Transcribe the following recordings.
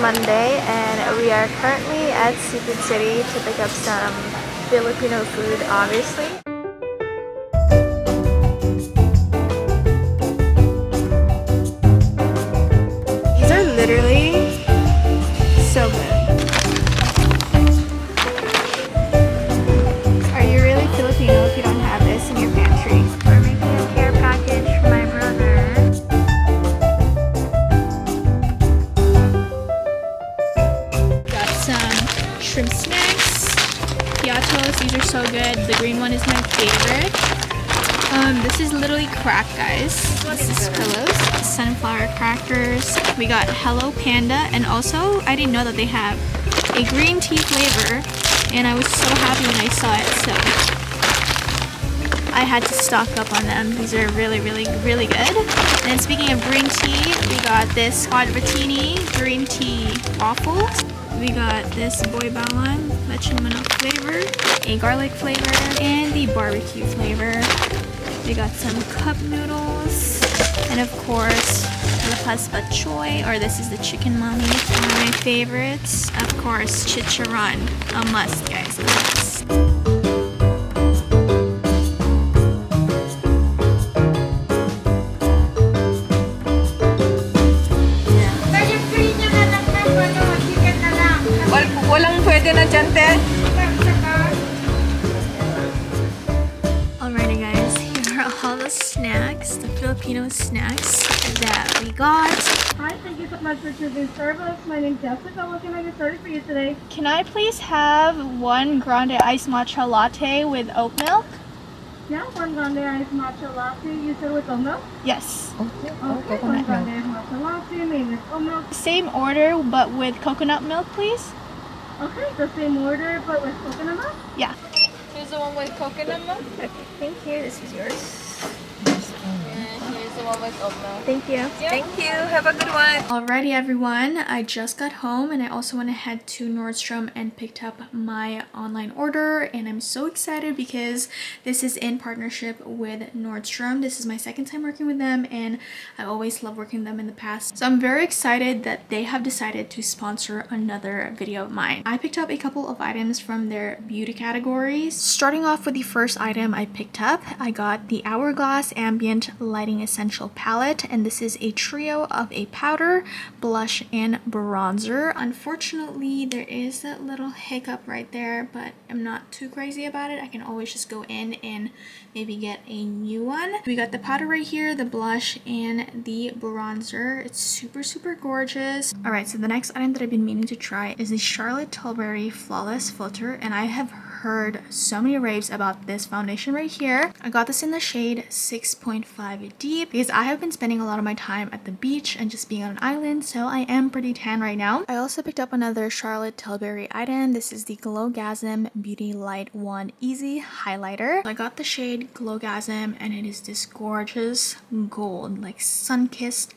Monday and we are currently at Seafood City to pick up some Filipino food, obviously. These are literally so good. Are you really Filipino if you don't have this in your pantry? We're making a care package for my brother. Got some shrimp snacks, piatos. These are so good. The green one is my favorite. This is literally crack, guys. This is pillows, sunflower crackers. We got Hello Panda, and also I didn't know that they have a green tea flavor, and I was so happy when I saw it, so I had to stock up on them. These are really good. And speaking of green tea, we got this hot rotini green tea waffles. We got this boy bawang leche manok flavor, a garlic flavor, and the barbecue flavor. We got some cup noodles, and of course lepas bachoy, or this is the chicken mommy. One of my favorites, of course, chicharron, a must, guys, a must. Walang pwede na dyan, te. Alrighty guys, here are all the snacks, the Filipino snacks that we got. Hi, thank you so much for choosing Starbucks. My name's Jessica. What can I get started for you today? Can I please have one grande iced matcha latte with oat milk? Yeah, one grande iced matcha latte. You said with oat milk? Yes. Okay, one grande iced matcha latte made with oat milk. Same order but with coconut milk, please. Okay, the same order but with coconut milk? Yeah. Here's the one with coconut milk. Okay, thank you. This is yours. And here's the one with oat milk. Thank you. Thank you. Have a good one. Alrighty everyone, I just got home and I also went ahead to Nordstrom and picked up my online order, and I'm so excited because this is in partnership with Nordstrom. This is my second time working with them and I always love working with them in the past. So I'm very excited that they have decided to sponsor another video of mine. I picked up a couple of items from their beauty categories. Starting off with the first item I picked up, I got the Hourglass Ambient Lighting Essential Palette, and this is a trio of a powder, blush, and bronzer. Unfortunately, there is that little hiccup right there, but I'm not too crazy about it. I can always just go in and maybe get a new one. We got the powder right here, the blush, and the bronzer. It's super gorgeous. Alright, so the next item that I've been meaning to try is the Charlotte Tilbury Flawless Filter, and I have heard so many raves about this foundation right here. I got this in the shade 6.5 deep because I have been spending a lot of my time at the beach and just being on an island, so I am pretty tan right now. I also picked up another Charlotte Tilbury item. This is the Glowgasm Beauty Light 1 Easy Highlighter. I got the shade Glowgasm and it is this gorgeous gold, like sun-kissed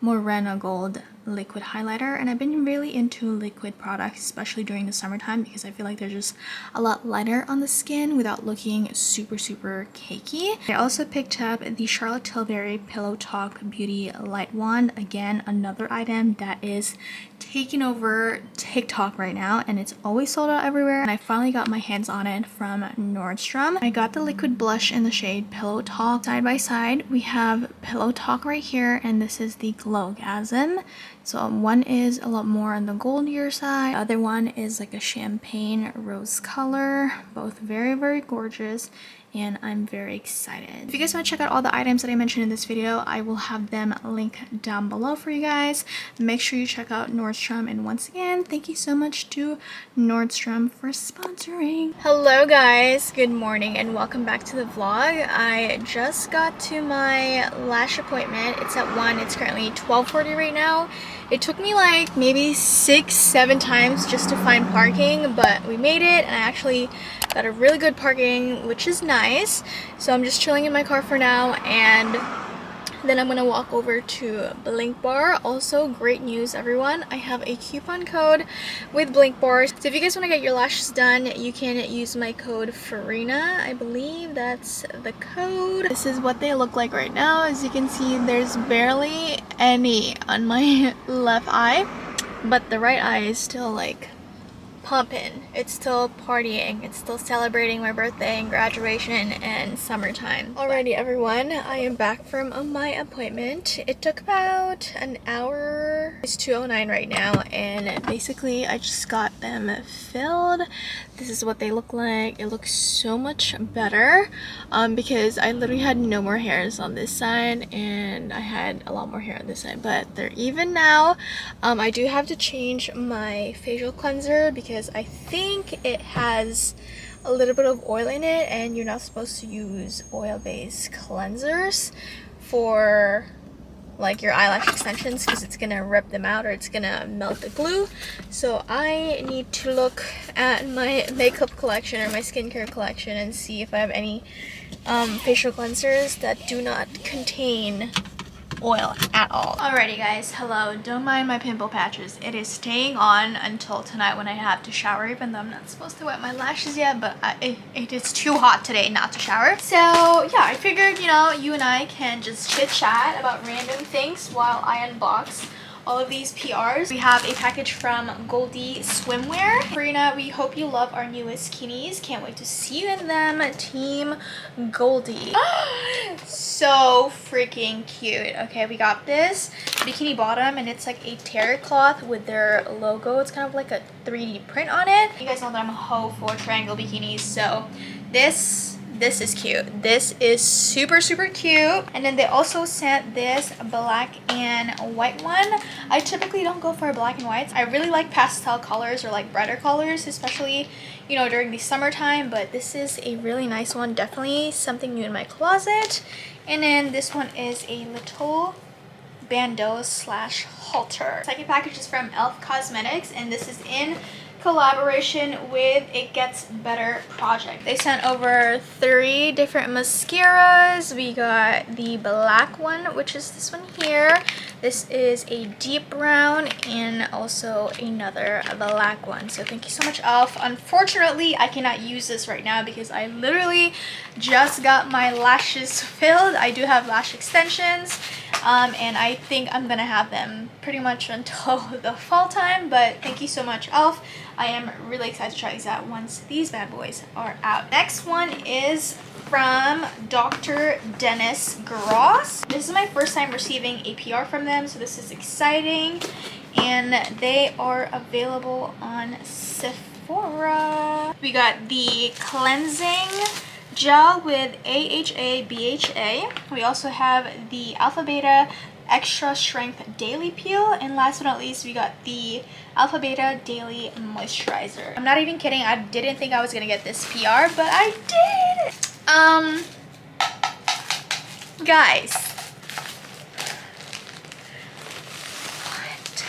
morena gold liquid highlighter, and I've been really into liquid products, especially during the summertime, because I feel like they're just a lot lighter on the skin without looking super cakey. I also picked up the Charlotte Tilbury Pillow Talk Beauty Light Wand. Again, another item that is taking over TikTok right now, and it's always sold out everywhere, and I finally got my hands on it from Nordstrom. I got the liquid blush in the shade Pillow Talk. Side by side we have Pillow Talk right here, and this is the Glowgasm. So one is a lot more on the goldier side, the other one is like a champagne rose color. Both very gorgeous, and I'm very excited. If you guys want to check out all the items that I mentioned in this video, I will have them linked down below for you guys. Make sure you check out Nordstrom, and once again, thank you so much to Nordstrom for sponsoring. Hello guys, good morning and welcome back to the vlog. I just got to my lash appointment. It's at 1. It's currently 12:40 right now. It took me like maybe 6-7 times just to find parking, but we made it, and I actually got a really good parking, which is nice. So I'm just chilling in my car for now, and then I'm gonna walk over to Blink Bar. Also, great news everyone, I have a coupon code with Blink Bar. So if you guys want to get your lashes done, you can use my code Farina. I believe that's the code. This is what they look like right now. As you can see, there's barely any on my left eye. but the right eye is still like pumping. It's still partying. It's still celebrating my birthday and graduation and summertime. Alrighty everyone, I am back from my appointment. It took about an hour. It's 2:09 right now, and basically I just got them filled. This is what they look like. It looks so much better because I literally had no more hairs on this side and I had a lot more hair on this side, but they're even now. I do have to change my facial cleanser because I think it has a little bit of oil in it, and you're not supposed to use oil-based cleansers for like your eyelash extensions because it's gonna rip them out or it's gonna melt the glue. So I need to look at my makeup collection or my skincare collection and see if I have any facial cleansers that do not contain oil at all. Alrighty guys, hello. Don't mind my pimple patches. It is staying on until tonight when I have to shower, even though I'm not supposed to wet my lashes yet, but it is too hot today not to shower. So yeah, I figured, you know, you and I can just chit chat about random things while I unbox all of these PRs. We have a package from Goldie Swimwear. Farina, we hope you love our newest bikinis. Can't wait to see you in them. Team Goldie. So freaking cute. Okay, we got this bikini bottom, and it's like a terry cloth with their logo. It's kind of like a 3D print on it. You guys know that I'm a hoe for triangle bikinis, so this is cute. This is super cute. And then they also sent this black and white one. I typically don't go for black and whites. I really like pastel colors or like brighter colors, especially, you know, during the summertime, but this is a really nice one. Definitely something new in my closet. And then this one is a little bandeau slash halter. Second package is from e.l.f. Cosmetics, and this is in collaboration with It Gets Better Project. They sent over 3 different mascaras. We got the black one, which is this one here. This is a deep brown, and also another black one. So thank you so much, e.l.f. Unfortunately, I cannot use this right now because I literally just got my lashes filled. I do have lash extensions, and I think I'm gonna have them pretty much until the fall time, but thank you so much, e.l.f. I am really excited to try these out once these bad boys are out. Next one is from Dr. Dennis Gross. This is my first time receiving a PR from them, so this is exciting. And they are available on Sephora. We got the cleansing gel with AHA, BHA. We also have the Alpha Beta Extra Strength Daily Peel, and last but not least, we got the Alpha Beta Daily Moisturizer. I'm not even kidding, I didn't think I was gonna get this PR, but I did! Guys. What?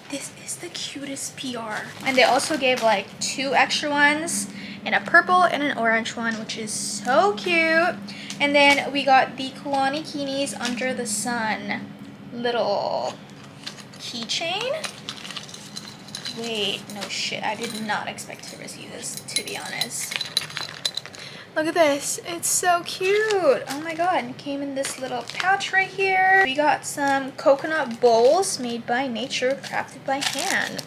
This is the cutest PR. And they also gave like 2 extra ones, and a purple and an orange one, which is so cute. And then we got the Kalani Kinis Under the Sun little keychain. Wait, no shit, I did not expect to receive this, to be honest. Look at this, it's so cute. Oh my god, it came in this little pouch right here. We got some coconut bowls made by nature, crafted by hand.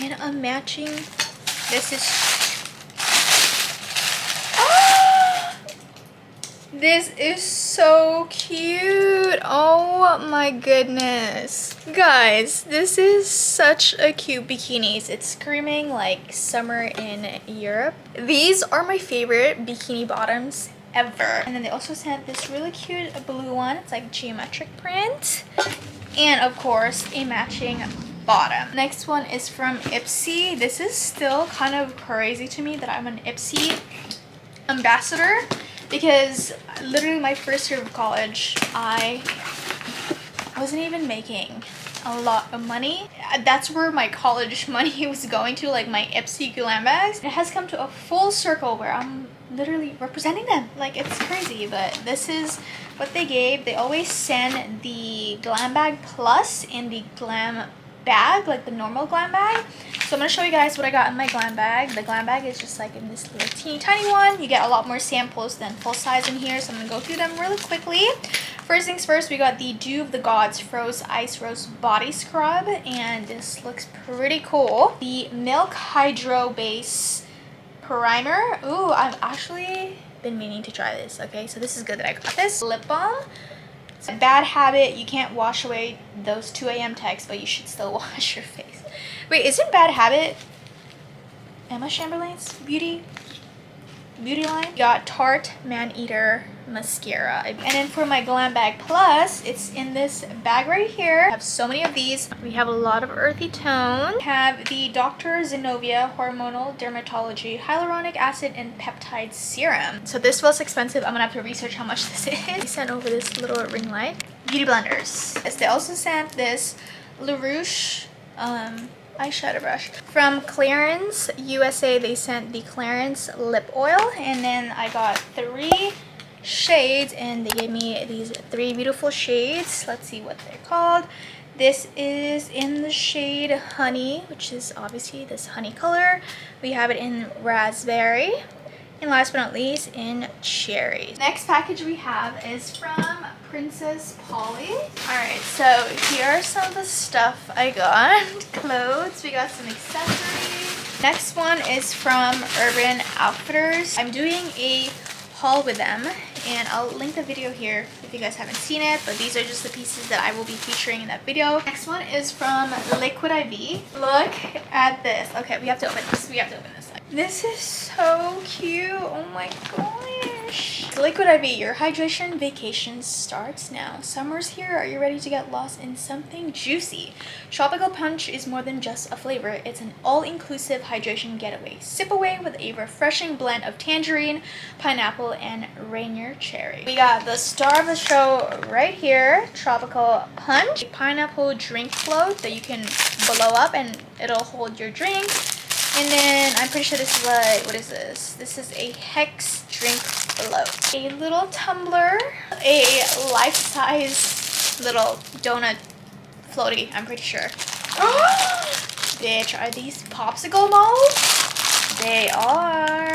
And a matching, this is this is so cute. Oh my goodness. Guys, this is such a cute bikinis. It's screaming like summer in Europe. These are my favorite bikini bottoms ever. And then they also sent this really cute blue one. It's like geometric print. And of course, a matching bottom. Next one is from Ipsy. This is still kind of crazy to me that I'm an Ipsy ambassador, because literally my first year of college, I wasn't even making a lot of money. That's where my college money was going to, like my Ipsy Glam bags. It has come to a full circle where I'm literally representing them. Like, it's crazy, but this is what they gave. They always send the Glam bag plus and the Glam bag, like the normal Glam bag. So I'm going to show you guys what I got in my Glam bag. The Glam bag is just like in this little teeny tiny one. You get a lot more samples than full size in here, so I'm going to go through them really quickly. First things first, we got the Dew of the Gods Froze Ice Rose Body Scrub, and this looks pretty cool. The Milk Hydro Base Primer. Ooh, I've actually been meaning to try this. Okay, so this is good that I got this. Lip balm. It's a bad habit. You can't wash away those 2 a.m. texts, but you should still wash your face. Wait, isn't bad habit Emma Chamberlain's beauty line? Got Tarte Man-Eater mascara. And then for my Glam Bag Plus, it's in this bag right here. I have so many of these. We have a lot of earthy tone. We have the Dr. Zenobia Hormonal Dermatology Hyaluronic Acid and Peptide Serum. So this was expensive. I'm gonna have to research how much this is. They sent over this little ring light. Beauty blenders. Yes, they also sent this LaRouche eyeshadow brush. From Clarins USA, they sent the Clarins lip oil, and then I got 3 shades, and they gave me these 3 beautiful shades. Let's see what they're called. This is in the shade Honey, which is obviously this honey color. We have it in Raspberry, and last but not least in Cherry. Next package we have is from Princess Polly. Alright, so here are some of the stuff I got. Clothes, we got some accessories. Next one is from Urban Outfitters. I'm doing a haul with them, and I'll link the video here if you guys haven't seen it, but these are just the pieces that I will be featuring in that video. Next one is from Liquid IV. Look at this. Okay, we have to open this. This is so cute. Oh my gosh. Liquid IV, your hydration vacation starts now. Summer's here. Are you ready to get lost in something juicy? Tropical Punch is more than just a flavor. It's an all-inclusive hydration getaway. Sip away with a refreshing blend of tangerine, pineapple, and Rainier cherry. We got the star of the show right here, Tropical Punch. A pineapple drink float that you can blow up and it'll hold your drink. And then I'm pretty sure this is like, what is this? This is a Hex drink float. A little tumbler, a life-size little donut floaty, I'm pretty sure. Bitch, are these popsicle balls? They are.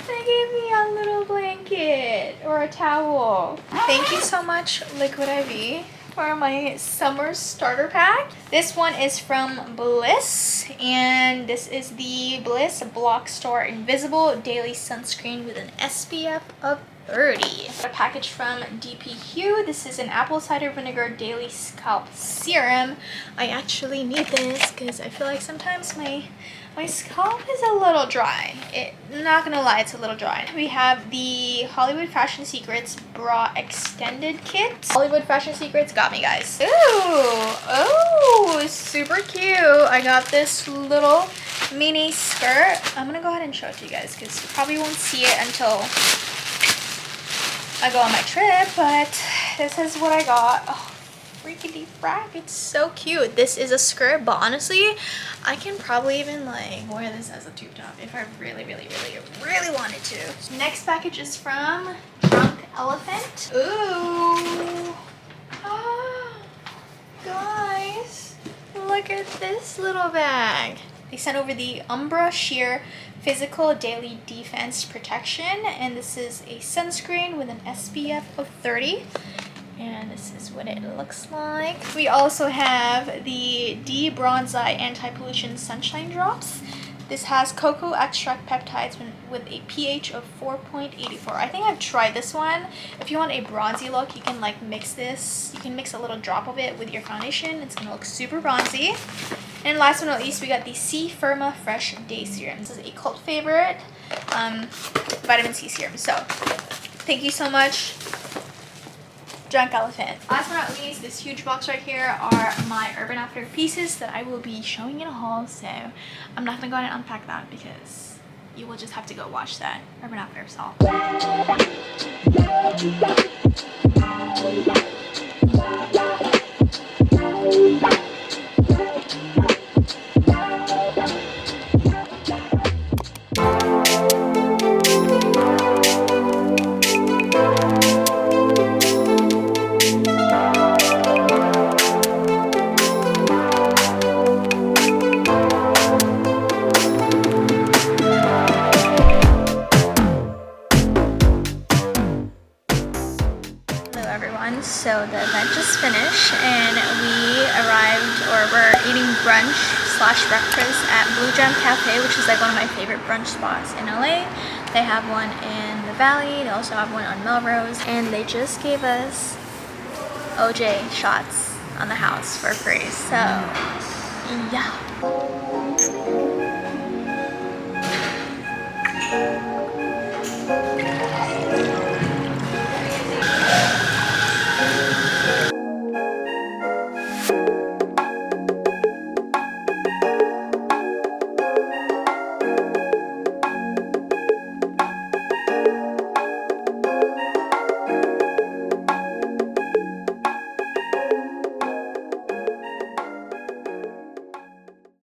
They gave me a little blanket or a towel. Thank you so much, Liquid IV, for my summer starter pack. This one is from Bliss, and this is the Bliss Block Store Invisible Daily Sunscreen with an SPF of 30. A package from DP Hue. This is an apple cider vinegar daily scalp serum. I actually need this because I feel like sometimes my scalp is a little dry. Not gonna lie, it's a little dry. We have the Hollywood Fashion Secrets Bra Extended Kit. Hollywood Fashion Secrets got me, guys. Ooh, oh, super cute. I got this little mini skirt. I'm gonna go ahead and show it to you guys because you probably won't see it until I go on my trip, but this is what I got. Oh, freaking frack, it's so cute. This is a skirt, but honestly, I can probably even like wear this as a tube top if I really wanted to. Next package is from Drunk Elephant. Ooh. Ah, guys, look at this little bag. They sent over the Umbra Sheer Physical Daily Defense Protection, and this is a sunscreen with an SPF of 30. And this is what it looks like. We also have the D-Bronzi Anti-Pollution Sunshine Drops. This has cocoa extract peptides with a pH of 4.84. I think I've tried this one. If you want a bronzy look, you can like mix this. You can mix a little drop of it with your foundation. It's gonna look super bronzy. And last but not least, we got the C Firma Fresh Day Serum. This is a cult favorite vitamin C serum. So thank you so much, Drunk Elephant. Last but not least, this huge box right here are my Urban Outfitters pieces that I will be showing in a haul. So I'm not gonna go ahead and unpack that because you will just have to go watch that Urban Outfitters haul. finish and we arrived, or we're eating brunch slash breakfast at Blue Gem Cafe, which is like one of my favorite brunch spots in LA. They have one in the Valley, they also have one on Melrose, and they just gave us OJ shots on the house for free. So yeah.